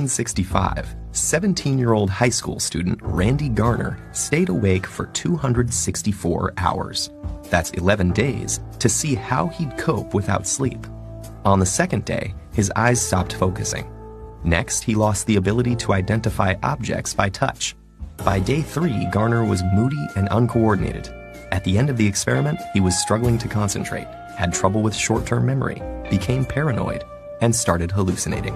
1965, 17-year-old high school student Randy Garner stayed awake for 264 hours. That's 11 days to see how he'd cope without sleep. On the second day, his eyes stopped focusing. Next, he lost the ability to identify objects by touch. By day 3, Garner was moody and uncoordinated. At the end of the experiment, he was struggling to concentrate, had trouble with short-term memory, became paranoid, and started hallucinating.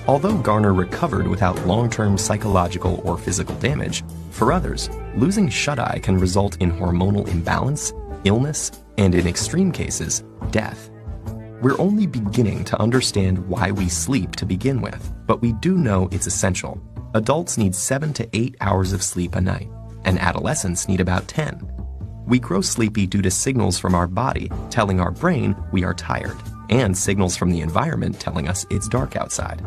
Although Garner recovered without long-term psychological or physical damage, for others, losing shut-eye can result in hormonal imbalance, illness, and in extreme cases, death. We're only beginning to understand why we sleep to begin with, but we do know it's essential. Adults need 7 to 8 hours of sleep a night, and adolescents need about 10. We grow sleepy due to signals from our body telling our brain we are tired, and signals from the environment telling us it's dark outside.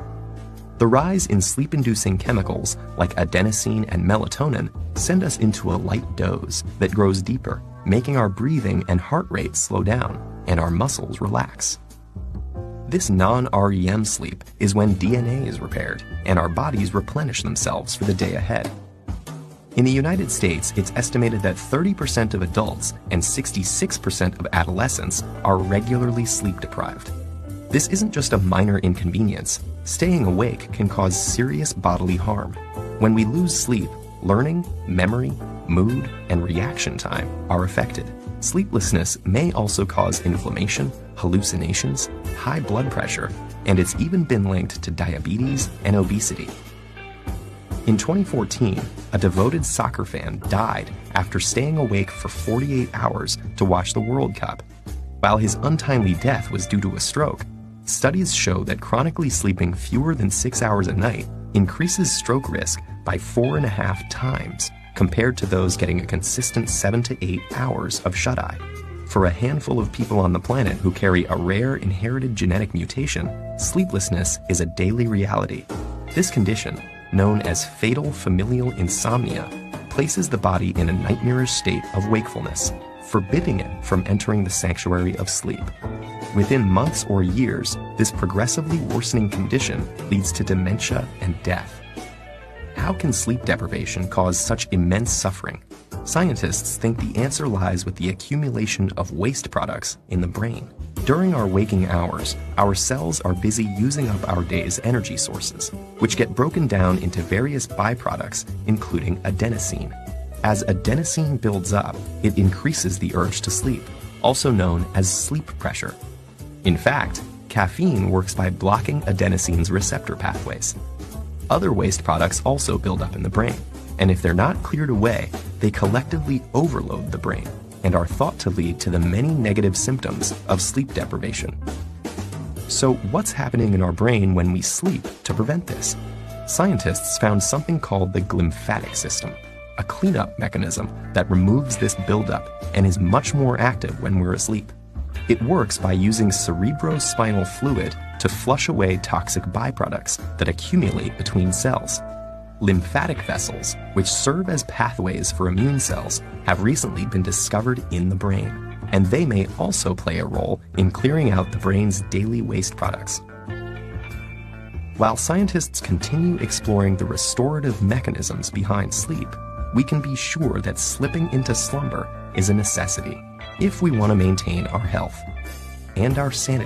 The rise in sleep-inducing chemicals like adenosine and melatonin send us into a light doze that grows deeper, making our breathing and heart rate slow down and our muscles relax. This non-REM sleep is when DNA is repaired and our bodies replenish themselves for the day ahead. In the United States, it's estimated that 30% of adults and 66% of adolescents are regularly sleep-deprived. This isn't just a minor inconvenience. Staying awake can cause serious bodily harm. When we lose sleep, learning, memory, mood, and reaction time are affected. Sleeplessness may also cause inflammation, hallucinations, high blood pressure, and it's even been linked to diabetes and obesity. In 2014, a devoted soccer fan died after staying awake for 48 hours to watch the World Cup. While his untimely death was due to a stroke, studies show that chronically sleeping fewer than 6 hours a night increases stroke risk by 4.5 times compared to those getting a consistent 7 to 8 hours of shut-eye. For a handful of people on the planet who carry a rare inherited genetic mutation, sleeplessness is a daily reality. This condition, known as fatal familial insomnia, places the body in a nightmarish state of wakefulness, forbidding it from entering the sanctuary of sleep. Within months or years, this progressively worsening condition leads to dementia and death. How can sleep deprivation cause such immense suffering? Scientists think the answer lies with the accumulation of waste products in the brain. During our waking hours, our cells are busy using up our day's energy sources, which get broken down into various byproducts, including adenosine. As adenosine builds up, it increases the urge to sleep, also known as sleep pressure. In fact, caffeine works by blocking adenosine's receptor pathways. Other waste products also build up in the brain, and if they're not cleared away, they collectively overload the brain and are thought to lead to the many negative symptoms of sleep deprivation. So what's happening in our brain when we sleep to prevent this? Scientists found something called the glymphatic system, a cleanup mechanism that removes this buildup and is much more active when we're asleep. It works by using cerebrospinal fluid to flush away toxic byproducts that accumulate between cells. Lymphatic vessels, which serve as pathways for immune cells, have recently been discovered in the brain, and they may also play a role in clearing out the brain's daily waste products. While scientists continue exploring the restorative mechanisms behind sleep, we can be sure that slipping into slumber is a necessity if we want to maintain our health and our sanity.